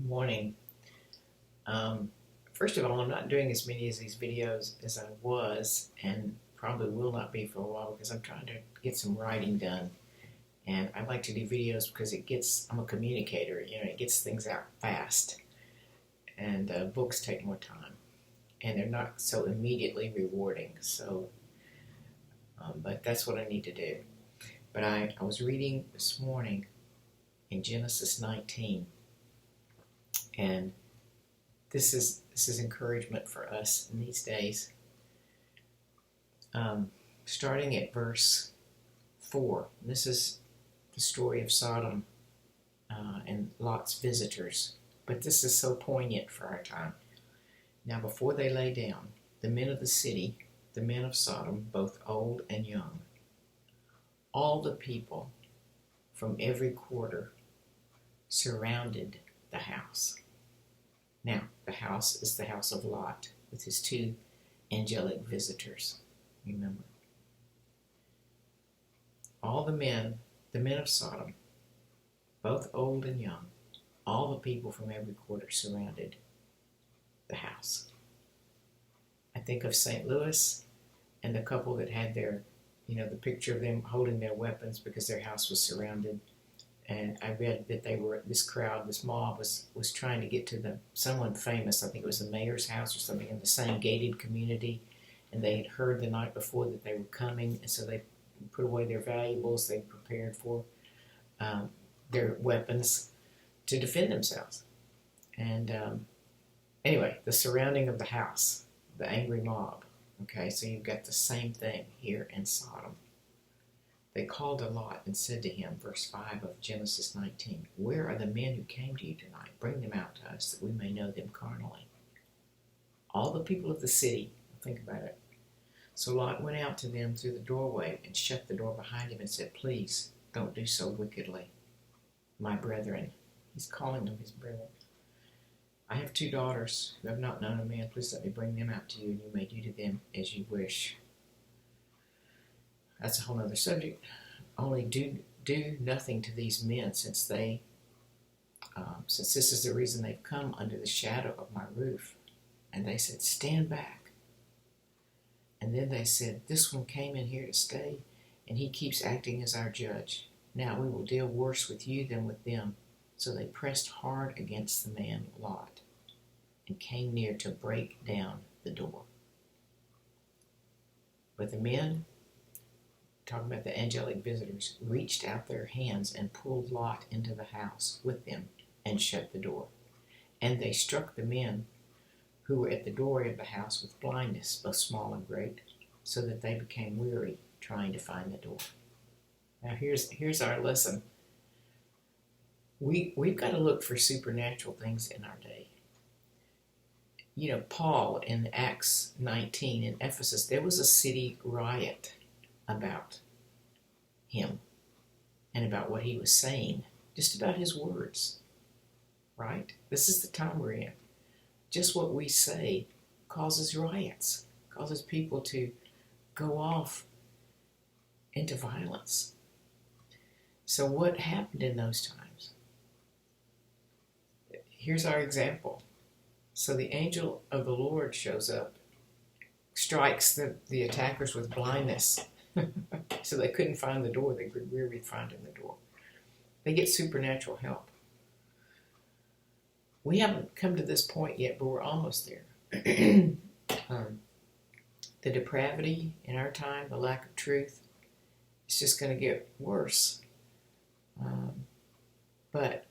Morning. Um, First of all, I'm not doing as many of these videos as I was, and probably will not be for a while because I'm trying to get some writing done. And I like to do videos because I'm a communicator, it gets things out fast. And books take more time, and they're not so immediately rewarding. But that's what I need to do. But I was reading this morning in Genesis 19, and this is encouragement for us in these days. Starting at verse 4. This is the story of Sodom and Lot's visitors. But this is so poignant for our time. Now, before they lay down, the men of the city, the men of Sodom, both old and young, all the people from every quarter surrounded the house. Now, the house is the house of Lot with his two angelic visitors. Remember. All the men of Sodom, both old and young, all the people from every quarter surrounded the house. I think of St. Louis and the couple that had the picture of them holding their weapons because their house was surrounded. And I read that this mob was trying to get to someone famous. I think it was the mayor's house or something in the same gated community. And they had heard the night before that they were coming, and so they put away their valuables. They prepared for their weapons to defend themselves. And anyway, the surrounding of the house, the angry mob. Okay, so you've got the same thing here in Sodom. They called to Lot and said to him, verse 5 of Genesis 19, "Where are the men who came to you tonight? Bring them out to us that we may know them carnally." All the people of the city, think about it. So Lot went out to them through the doorway and shut the door behind him and said, "Please, don't do so wickedly, my brethren." He's calling them his brethren. "I have two daughters who have not known a man. Please let me bring them out to you, and you may do to them as you wish." That's a whole other subject. Only do nothing to these men, since this is the reason they've come under the shadow of my roof. And they said, "Stand back." And then they said, "This one came in here to stay, and he keeps acting as our judge. Now we will deal worse with you than with them." So they pressed hard against the man Lot and came near to break down the door. But the men, talking about the angelic visitors, reached out their hands and pulled Lot into the house with them and shut the door. And they struck the men who were at the doorway of the house with blindness, both small and great, so that they became weary trying to find the door. Now here's our lesson. We've got to look for supernatural things in our day. Paul in Acts 19 in Ephesus, there was a city riot about him and about what he was saying, just about his words, right? This is the time we're in. Just what we say causes riots, causes people to go off into violence. So what happened in those times? Here's our example. So the angel of the Lord shows up, strikes the attackers with blindness. So they couldn't find the door. They were weary finding the door. They get supernatural help. We haven't come to this point yet, but we're almost there. The depravity in our time, the lack of truth, it's just going to get worse. But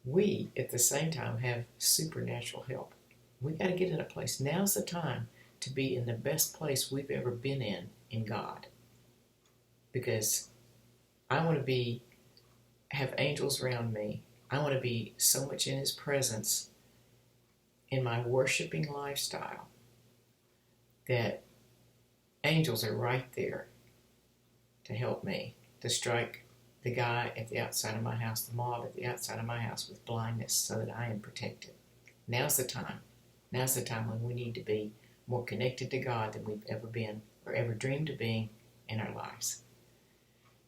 we, at the same time, have supernatural help. We got to get in a place. Now's the time to be in the best place we've ever been in God. Because I want to have angels around me. I want to be so much in His presence in my worshiping lifestyle that angels are right there to help me, to strike the guy at the outside of my house, the mob at the outside of my house with blindness, so that I am protected. Now's the time. Now's the time when we need to be more connected to God than we've ever been or ever dreamed of being in our lives.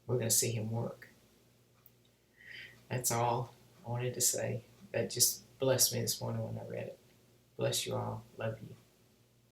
We're going to see Him work. That's all I wanted to say. That just blessed me this morning when I read it. Bless you all. Love you.